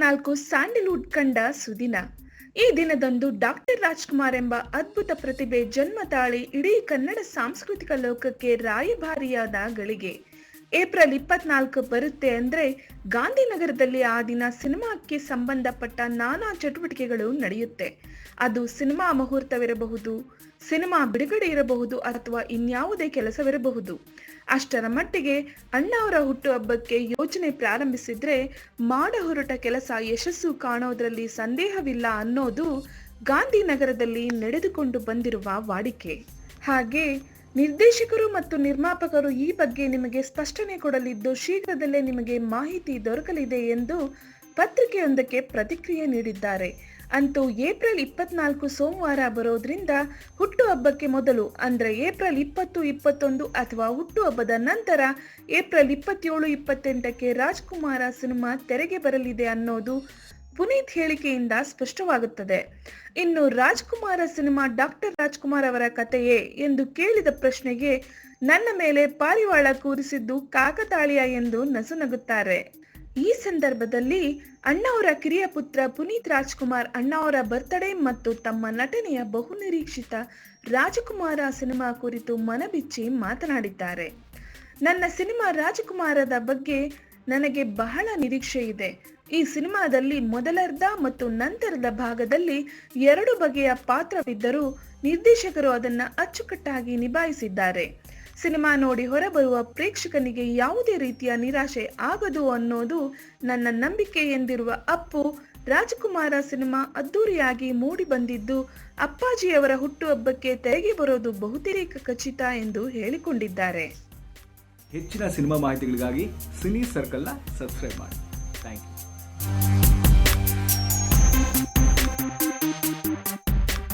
24 Sandalwood ಕಂಡ ಸುದಿನ. ಈ ದಿನದಂದು ಡಾಕ್ಟರ್ ರಾಜ್ಕುಮಾರ್ ಎಂಬ ಅದ್ಭುತ ಪ್ರತಿಭೆ ಜನ್ಮ ತಾಳಿ ಇಡೀ ಕನ್ನಡ ಸಾಂಸ್ಕೃತಿಕ ಲೋಕಕ್ಕೆ ರಾಯಭಾರಿಯಾದ ಗಳಿಗೆ. ಏಪ್ರಿಲ್ 24 ಬರುತ್ತೆ ಅಂದ್ರೆ ಗಾಂಧಿನಗರದಲ್ಲಿ ಆ ದಿನ ಸಿನಿಮಾಕ್ಕೆ ಸಂಬಂಧಪಟ್ಟ ನಾನಾ ಚಟುವಟಿಕೆಗಳು ನಡೆಯುತ್ತೆ. ಅದು ಸಿನಿಮಾ ಮುಹೂರ್ತವಿರಬಹುದು, ಸಿನಿಮಾ ಬಿಡುಗಡೆ ಇರಬಹುದು, ಅಥವಾ ಇನ್ಯಾವುದೇ ಕೆಲಸವಿರಬಹುದು. ಅಷ್ಟರ ಮಟ್ಟಿಗೆ ಅಣ್ಣಾವರ ಹುಟ್ಟುಹಬ್ಬಕ್ಕೆ ಯೋಜನೆ ಪ್ರಾರಂಭಿಸಿದ್ರೆ ಮಾಡ ಹೊರಟ ಕೆಲಸ ಯಶಸ್ಸು ಕಾಣೋದ್ರಲ್ಲಿ ಸಂದೇಹವಿಲ್ಲ ಅನ್ನೋದು ಗಾಂಧಿನಗರದಲ್ಲಿ ನಡೆದುಕೊಂಡು ಬಂದಿರುವ ವಾಡಿಕೆ. ಹಾಗೆ ನಿರ್ದೇಶಕರು ಮತ್ತು ನಿರ್ಮಾಪಕರು ಈ ಬಗ್ಗೆ ನಿಮಗೆ ಸ್ಪಷ್ಟನೆ ಕೊಡಲಿದ್ದು ಶೀಘ್ರದಲ್ಲೇ ನಿಮಗೆ ಮಾಹಿತಿ ದೊರಕಲಿದೆ ಎಂದು ಪತ್ರಿಕೆಯೊಂದಕ್ಕೆ ಪ್ರತಿಕ್ರಿಯೆ ನೀಡಿದ್ದಾರೆ. ಅಂತೂ ಏಪ್ರಿಲ್ 24 ಸೋಮವಾರ ಬರೋದ್ರಿಂದ ಹುಟ್ಟುಹಬ್ಬಕ್ಕೆ ಮೊದಲು ಅಂದ್ರೆ ಏಪ್ರಿಲ್ 20, 21 ಅಥವಾ ಹುಟ್ಟುಹಬ್ಬದ ನಂತರ ಏಪ್ರಿಲ್ 27, 28ಕ್ಕೆ ರಾಜ್ಕುಮಾರ ಸಿನಿಮಾ ತೆರೆಗೆ ಬರಲಿದೆ ಅನ್ನೋದು ಪುನೀತ್ ಹೇಳಿಕೆಯಿಂದ ಸ್ಪಷ್ಟವಾಗುತ್ತದೆ. ಇನ್ನು ರಾಜ್ಕುಮಾರ ಸಿನಿಮಾ ಡಾಕ್ಟರ್ ರಾಜ್ಕುಮಾರ್ ಅವರ ಕಥೆಯೇ ಎಂದು ಕೇಳಿದ ಪ್ರಶ್ನೆಗೆ ನನ್ನ ಮೇಲೆ ಪಾರಿವಾಳ ಕೂರಿಸಿದ್ದು ಕಾಕತಾಳೀಯ ಎಂದು ನಸುನಗುತ್ತಾರೆ. ಈ ಸಂದರ್ಭದಲ್ಲಿ ಅಣ್ಣಾವರ ಕಿರಿಯ ಪುತ್ರ ಪುನೀತ್ ರಾಜ್ಕುಮಾರ್ ಅಣ್ಣಾವರ ಬರ್ತ್ಡೇ ಮತ್ತು ತಮ್ಮ ನಟನೆಯ ಬಹುನಿರೀಕ್ಷಿತ ರಾಜಕುಮಾರ ಸಿನಿಮಾ ಕುರಿತು ಮನಬಿಚ್ಚಿ ಮಾತನಾಡಿದ್ದಾರೆ. ನನ್ನ ಸಿನಿಮಾ ರಾಜಕುಮಾರದ ಬಗ್ಗೆ ನನಗೆ ಬಹಳ ನಿರೀಕ್ಷೆ ಇದೆ. ಈ ಸಿನಿಮಾದಲ್ಲಿ ಮೊದಲರ್ಧ ಮತ್ತು ನಂತರದ ಭಾಗದಲ್ಲಿ 2 ಬಗೆಯ ಪಾತ್ರವಿದ್ದರೂ ನಿರ್ದೇಶಕರು ಅದನ್ನು ಅಚ್ಚುಕಟ್ಟಾಗಿ ನಿಭಾಯಿಸಿದ್ದಾರೆ. ಸಿನಿಮಾ ನೋಡಿ ಹೊರಬರುವ ಪ್ರೇಕ್ಷಕನಿಗೆ ಯಾವುದೇ ರೀತಿಯ ನಿರಾಶೆ ಆಗದು ಅನ್ನೋದು ನನ್ನ ನಂಬಿಕೆ ಎಂದಿರುವ ಅಪ್ಪು, ರಾಜಕುಮಾರ ಸಿನಿಮಾ ಅದ್ದೂರಿಯಾಗಿ ಮೂಡಿ ಬಂದಿದ್ದು ಅಪ್ಪಾಜಿಯವರ ಹುಟ್ಟುಹಬ್ಬಕ್ಕೆ ತೆರೆಗೆ ಬರೋದು ಬಹುತೇಕ ಖಚಿತ ಎಂದು ಹೇಳಿಕೊಂಡಿದ್ದಾರೆ. ಹೆಚ್ಚಿನ ಸಿನಿಮಾ ಮಾಹಿತಿಗಳಿಗಾಗಿ ಸಿನಿ ಸರ್ಕಲ್ನ ಸಬ್ಸ್ಕ್ರೈಬ್ ಮಾಡಿ. Thank you.